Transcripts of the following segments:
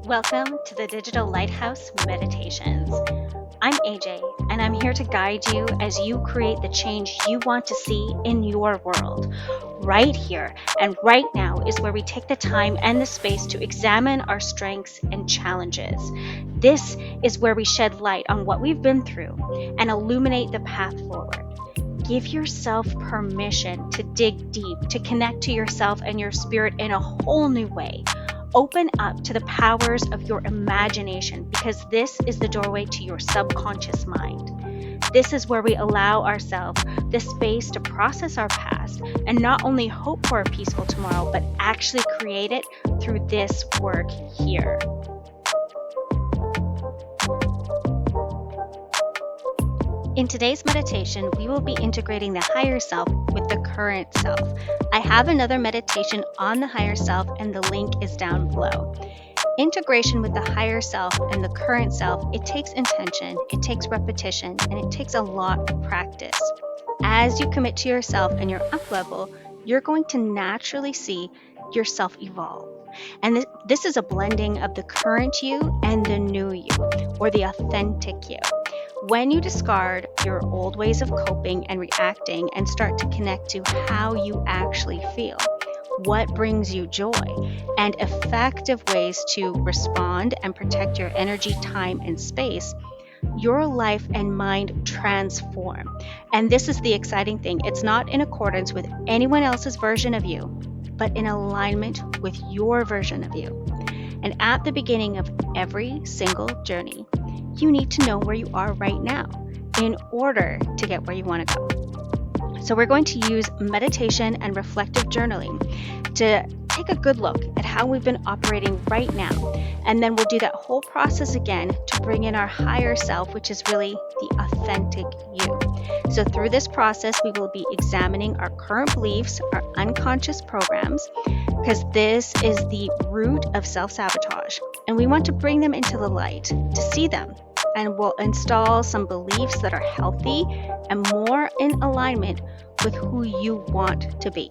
Welcome to the Digital Lighthouse Meditations. I'm AJ, and I'm here to guide you as you create the change you want to see in your world. Right here and right now is where we take the time and the space to examine our strengths and challenges. This is where we shed light on what we've been through and illuminate the path forward. Give yourself permission to dig deep, to connect to yourself and your spirit in a whole new way. Open up to the powers of your imagination because this is the doorway to your subconscious mind. This is where we allow ourselves the space to process our past and not only hope for a peaceful tomorrow, but actually create it through this work here. In today's meditation, we will be integrating the higher self with the current self. I have another meditation on the higher self and the link is down below. Integration with the higher self and the current self, it takes intention, it takes repetition, and it takes a lot of practice. As you commit to yourself and your up level, you're going to naturally see yourself evolve. And this is a blending of the current you and the new you, or the authentic you. When you discard your old ways of coping and reacting and start to connect to how you actually feel, what brings you joy, and effective ways to respond and protect your energy, time, and space, your life and mind transform. And this is the exciting thing. It's not in accordance with anyone else's version of you, but in alignment with your version of you. And at the beginning of every single journey, you need to know where you are right now in order to get where you want to go. So we're going to use meditation and reflective journaling to take a good look at how we've been operating right now. And then we'll do that whole process again to bring in our higher self, which is really the authentic you. So through this process, we will be examining our current beliefs, our unconscious programs, because this is the root of self-sabotage. And we want to bring them into the light to see them. And we'll install some beliefs that are healthy and more in alignment with who you want to be.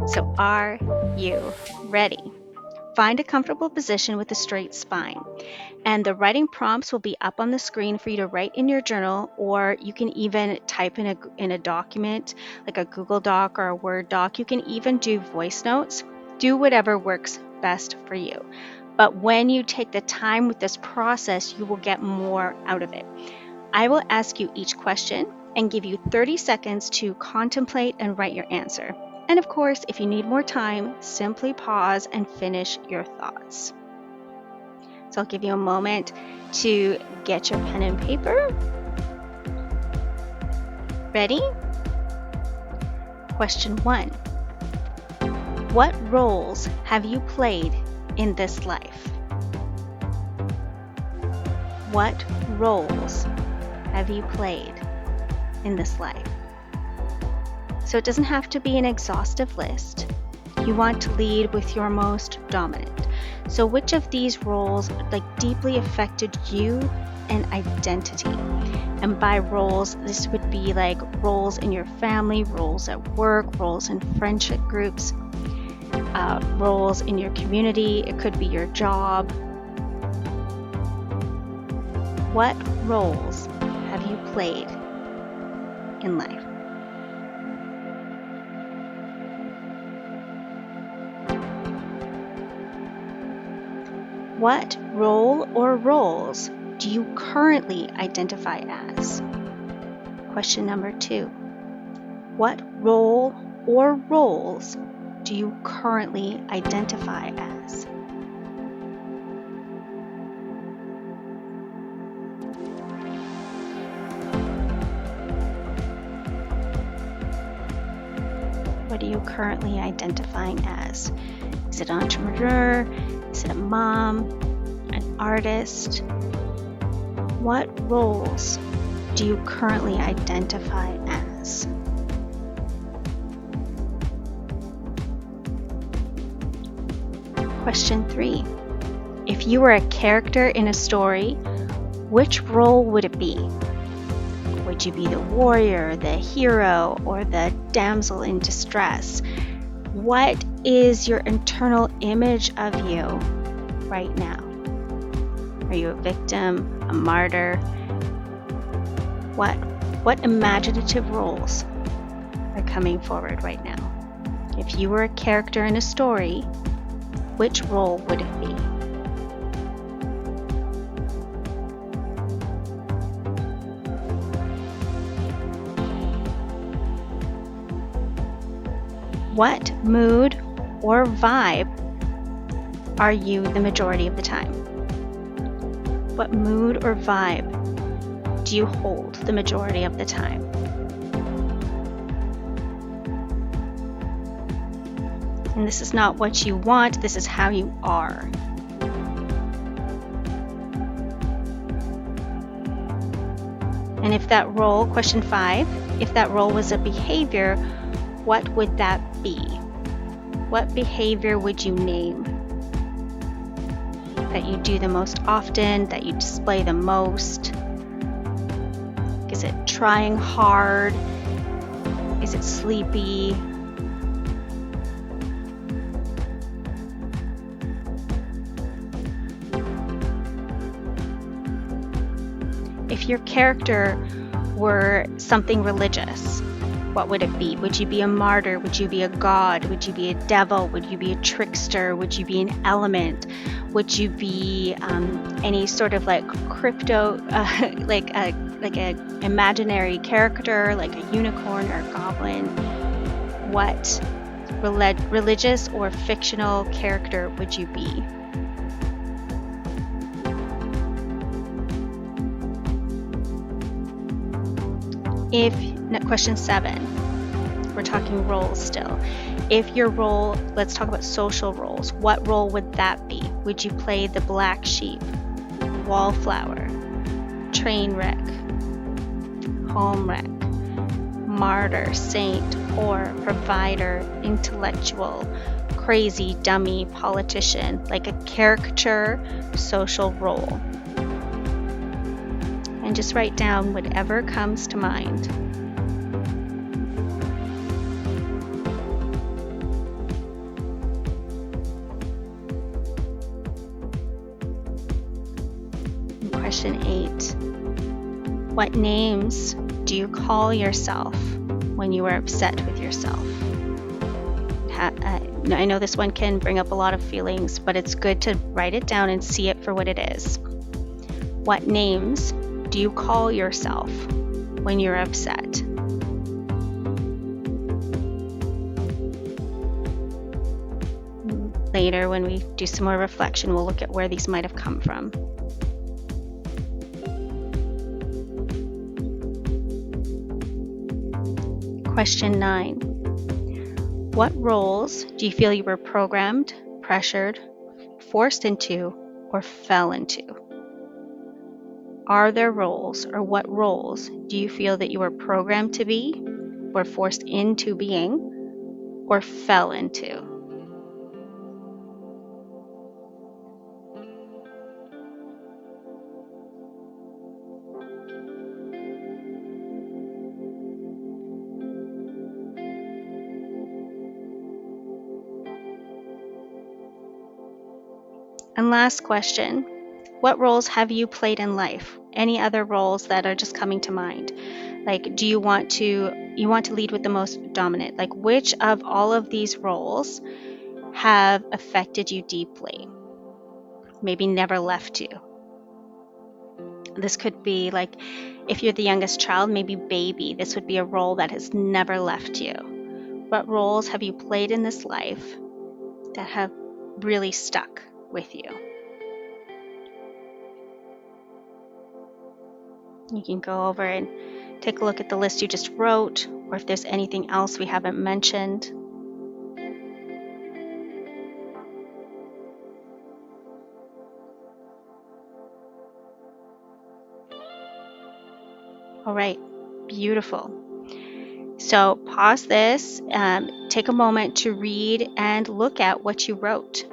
So are you ready? Find a comfortable position with a straight spine. And the writing prompts will be up on the screen for you to write in your journal, or you can even type in a document like a Google Doc or a Word doc. You can even do voice notes. Do whatever works best for you. But when you take the time with this process, you will get more out of it. I will ask you each question and give you 30 seconds to contemplate and write your answer. And of course, if you need more time, simply pause and finish your thoughts. So I'll give you a moment to get your pen and paper. Ready? Question 1. What roles have you played in this life? What roles have you played in this life? So it doesn't have to be an exhaustive list. You want to lead with your most dominant. So which of these roles deeply affected you and identity? And by roles, this would be like roles in your family, roles at work, roles in friendship groups, roles in your community. It could be your job. What roles have you played in life? What role or roles do you currently identify as? Question number 2. What role or roles do you currently identify as? What are you currently identifying as? Is it an entrepreneur? Is it a mom? An artist? What roles do you currently identify as? Question 3. If you were a character in a story, which role would it be? Would you be the warrior, the hero, or the damsel in distress? What is your internal image of you right now? Are you a victim, a martyr? What imaginative roles are coming forward right now? If you were a character in a story, which role would it be? What mood or vibe are you the majority of the time? What mood or vibe do you hold the majority of the time? And this is not what you want, this is how you are. And if that role, question 5, if that role was a behavior, what would that be? What behavior would you name? That you do the most often, that you display the most? Is it trying hard? Is it sleepy? If your character were something religious, what would it be? Would you be a martyr? Would you be a god? Would you be a devil? Would you be a trickster? Would you be an element? Would you be any sort of like crypto, like a imaginary character, like a unicorn or a goblin? What religious or fictional character would you be? Question 7, we're talking roles still. If your role, let's talk about social roles. What role would that be? Would you play the black sheep, wallflower, train wreck, home wreck, martyr, saint, whore, provider, intellectual, crazy, dummy, politician, like a caricature social role? And just write down whatever comes to mind. And question 8. What names do you call yourself when you are upset with yourself? I know this one can bring up a lot of feelings, but it's good to write it down and see it for what it is. What names do you call yourself when you're upset? Later, when we do some more reflection, we'll look at where these might have come from. Question 9. What roles do you feel you were programmed, pressured, forced into, or fell into? Are there roles, or what roles do you feel that you were programmed to be, or forced into being, or fell into? And last question, what roles have you played in life? Any other roles that are just coming to mind? Like, do you want to lead with the most dominant? Like, which of all of these roles have affected you deeply? Maybe never left you. This could be like, if you're the youngest child, maybe baby. This would be a role that has never left you. What roles have you played in this life that have really stuck with you? You can go over and take a look at the list you just wrote, or if there's anything else we haven't mentioned. All right, beautiful. So pause this, take a moment to read and look at what you wrote.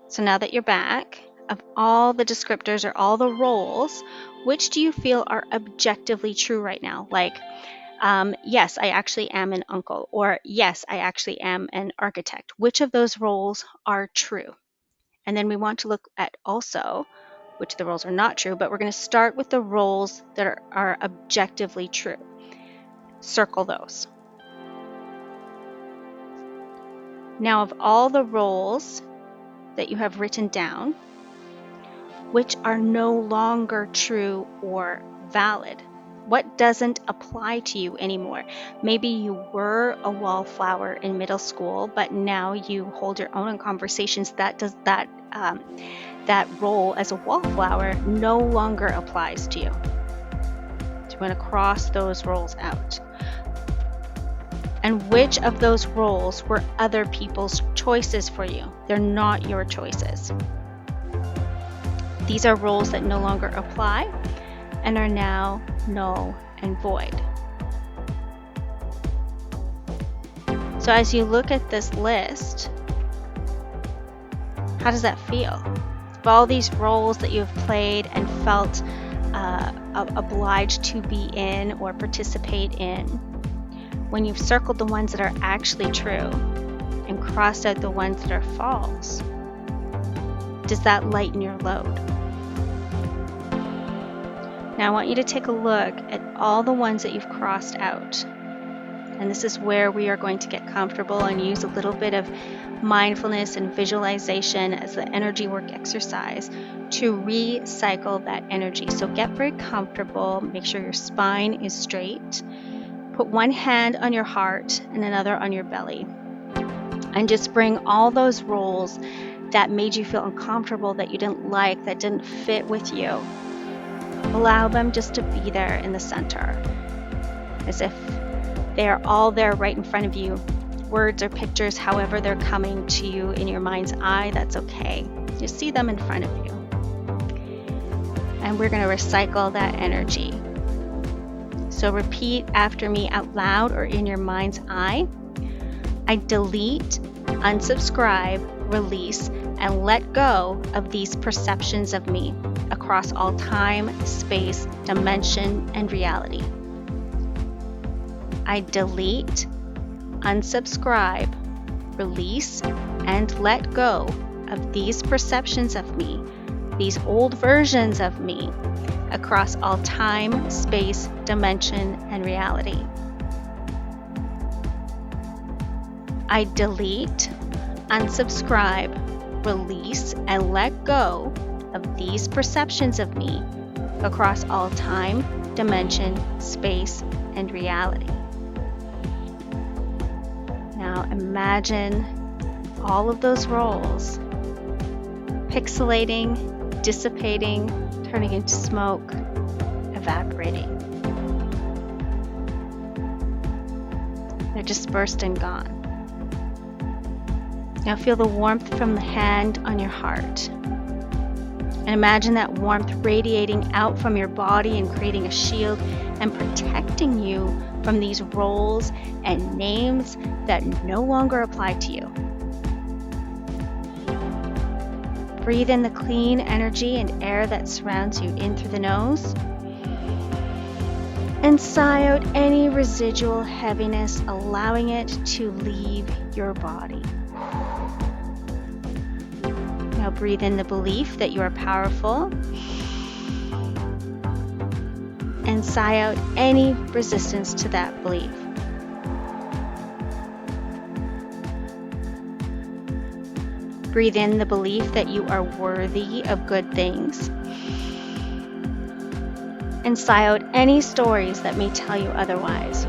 So now that you're back, of all the descriptors or all the roles, which do you feel are objectively true right now? Like, Yes, I actually am an uncle, or yes, I actually am an architect. Which of those roles are true? And then we want to look at also which the roles are not true, but we're going to start with the roles that are objectively true. Circle those. Now, of all the roles that you have written down, which are no longer true or valid? What doesn't apply to you anymore? Maybe you were a wallflower in middle school, but now you hold your own in conversations. That role as a wallflower no longer applies to you. So you want to cross those roles out. And which of those roles were other people's choices for you? They're not your choices. These are roles that no longer apply and are now null and void. So as you look at this list, how does that feel? Of all these roles that you've played and felt obliged to be in or participate in, when you've circled the ones that are actually true and crossed out the ones that are false, does that lighten your load? Now I want you to take a look at all the ones that you've crossed out. And this is where we are going to get comfortable and use a little bit of mindfulness and visualization as the energy work exercise to recycle that energy. So get very comfortable, make sure your spine is straight. Put one hand on your heart and another on your belly. And just bring all those roles that made you feel uncomfortable, that you didn't like, that didn't fit with you. Allow them just to be there in the center, as if they are all there right in front of you. Words or pictures, however they're coming to you in your mind's eye, that's okay. You see them in front of you. And we're going to recycle that energy. So repeat after me out loud or in your mind's eye. I delete, unsubscribe, release, and let go of these perceptions of me across all time, space, dimension, and reality. I delete, unsubscribe, release, and let go of these perceptions of me, these old versions of me, across all time, space, dimension, and reality. I delete, unsubscribe, release, and let go of these perceptions of me across all time, dimension, space, and reality. Now imagine all of those roles pixelating, dissipating, turning into smoke, evaporating. They're dispersed and gone. Now feel the warmth from the hand on your heart. And imagine that warmth radiating out from your body and creating a shield and protecting you from these roles and names that no longer apply to you. Breathe in the clean energy and air that surrounds you in through the nose. And sigh out any residual heaviness, allowing it to leave your body. Now breathe in the belief that you are powerful. And sigh out any resistance to that belief. Breathe in the belief that you are worthy of good things. And sigh out any stories that may tell you otherwise.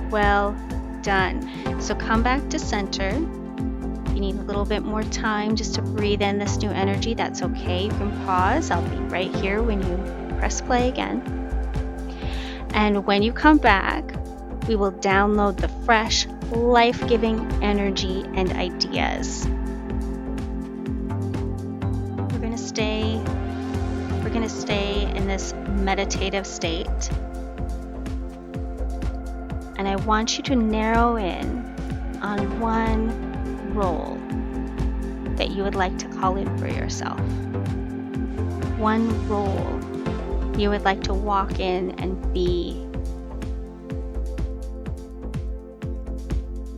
Well done. So come back to center. If you need a little bit more time just to breathe in this new energy, that's okay. You can pause. I'll be right here when you press play again. And when you come back, we will download the fresh, life-giving energy and ideas. We're going to stay in this meditative state. And I want you to narrow in on one role that you would like to call in for yourself. one role you would like to walk in and be.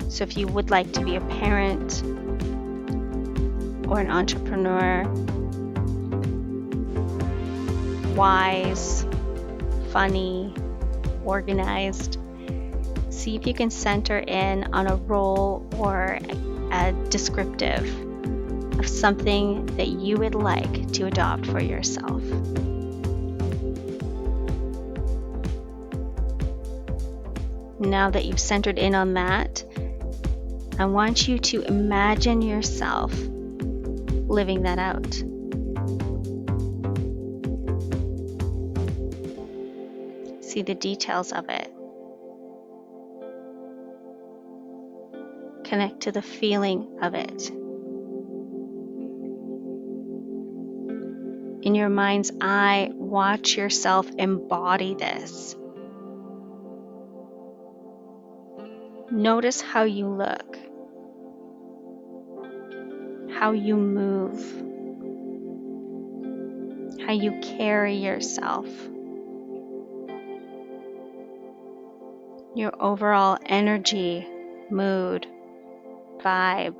So if you would like to be a parent or an entrepreneur, wise, funny, organized, see if you can center in on a role or a descriptive of something that you would like to adopt for yourself. Now that you've centered in on that, I want you to imagine yourself living that out. See the details of it. Connect to the feeling of it. In your mind's eye, watch yourself embody this. Notice how you look, how you move, how you carry yourself, your overall energy, mood, vibe,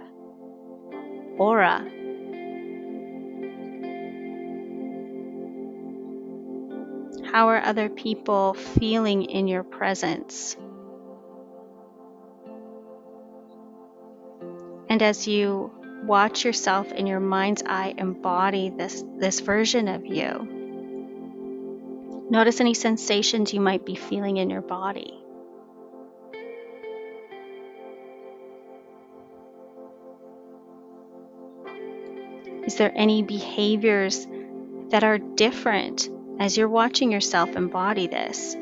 aura. How are other people feeling in your presence? And as you watch yourself in your mind's eye embody this version of you, notice any sensations you might be feeling in your body. Is there any behaviors that are different as you're watching yourself embody this?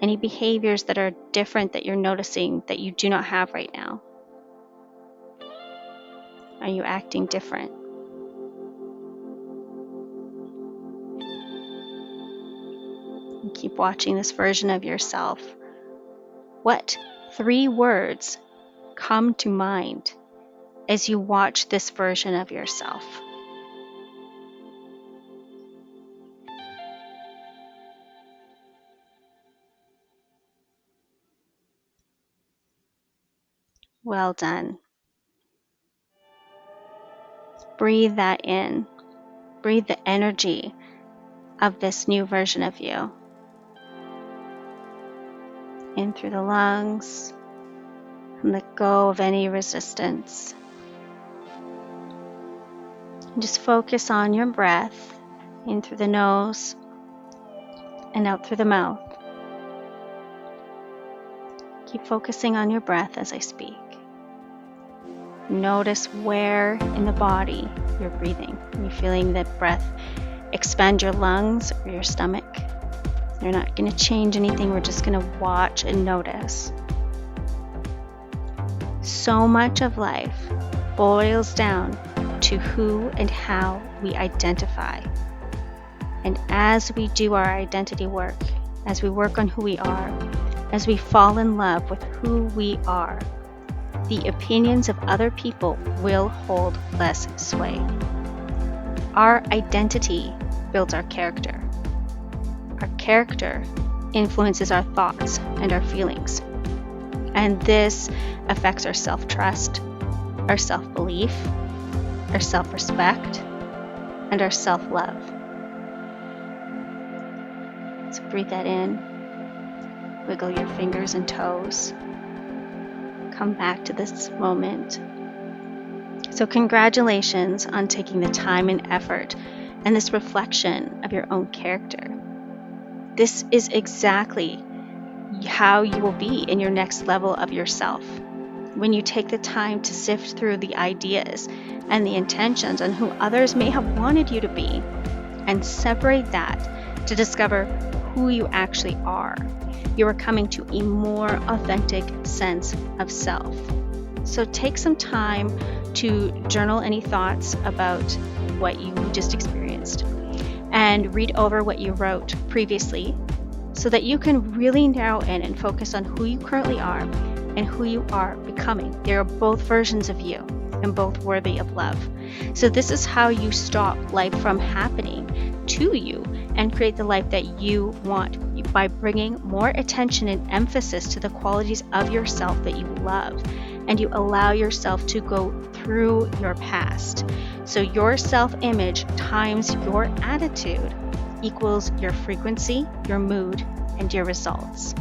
Any behaviors that are different that you're noticing that you do not have right now? Are you acting different? And keep watching this version of yourself. What 3 words come to mind as you watch this version of yourself? Well done. Breathe that in. Breathe the energy of this new version of you. In through the lungs, and let go of any resistance. And just focus on your breath, in through the nose and out through the mouth. Keep focusing on your breath as I speak. Notice where in the body you're breathing. Are you feeling the breath expand your lungs or your stomach? You're not going to change anything. We're just going to watch and notice. So much of life boils down to who and how we identify. And as we do our identity work, as we work on who we are, as we fall in love with who we are, the opinions of other people will hold less sway. Our identity builds our character. Our character influences our thoughts and our feelings. And this affects our self-trust, our self-belief, our self-respect, and our self-love. So breathe that in. Wiggle your fingers and toes. Come back to this moment. So congratulations on taking the time and effort and this reflection of your own character. This is exactly how you will be in your next level of yourself. When you take the time to sift through the ideas and the intentions on who others may have wanted you to be and separate that to discover who you actually are, you are coming to a more authentic sense of self. So take some time to journal any thoughts about what you just experienced and read over what you wrote previously so that you can really narrow in and focus on who you currently are and who you are becoming. They are both versions of you. and both worthy of love. So this is how you stop life from happening to you and create the life that you want by bringing more attention and emphasis to the qualities of yourself that you love, and you allow yourself to go through your past. So your self-image times your attitude equals your frequency, your mood, and your results.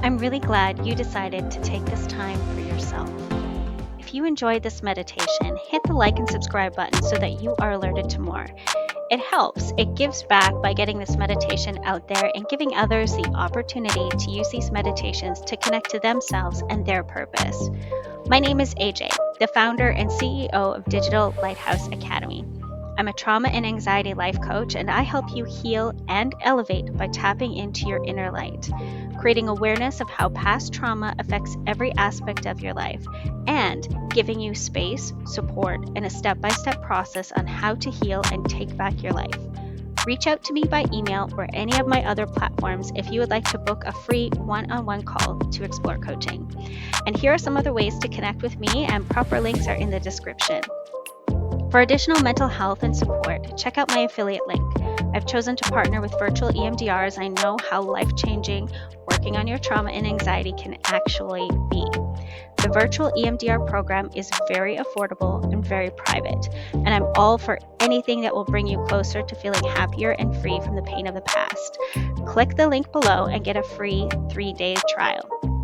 I'm really glad you decided to take this time for yourself. If you enjoyed this meditation, hit the like and subscribe button so that you are alerted to more. It helps. It gives back by getting this meditation out there and giving others the opportunity to use these meditations to connect to themselves and their purpose. My name is AJ, the founder and CEO of Digital Lighthouse Academy. I'm a trauma and anxiety life coach, and I help you heal and elevate by tapping into your inner light, creating awareness of how past trauma affects every aspect of your life, and giving you space, support, and a step-by-step process on how to heal and take back your life. Reach out to me by email or any of my other platforms if you would like to book a free one-on-one call to explore coaching. And here are some other ways to connect with me, and proper links are in the description. For additional mental health and support, check out my affiliate link. I've chosen to partner with virtual EMDR as I know how life-changing working on your trauma and anxiety can actually be. The virtual EMDR program is very affordable and very private, and I'm all for anything that will bring you closer to feeling happier and free from the pain of the past. Click the link below and get a free 3-day trial.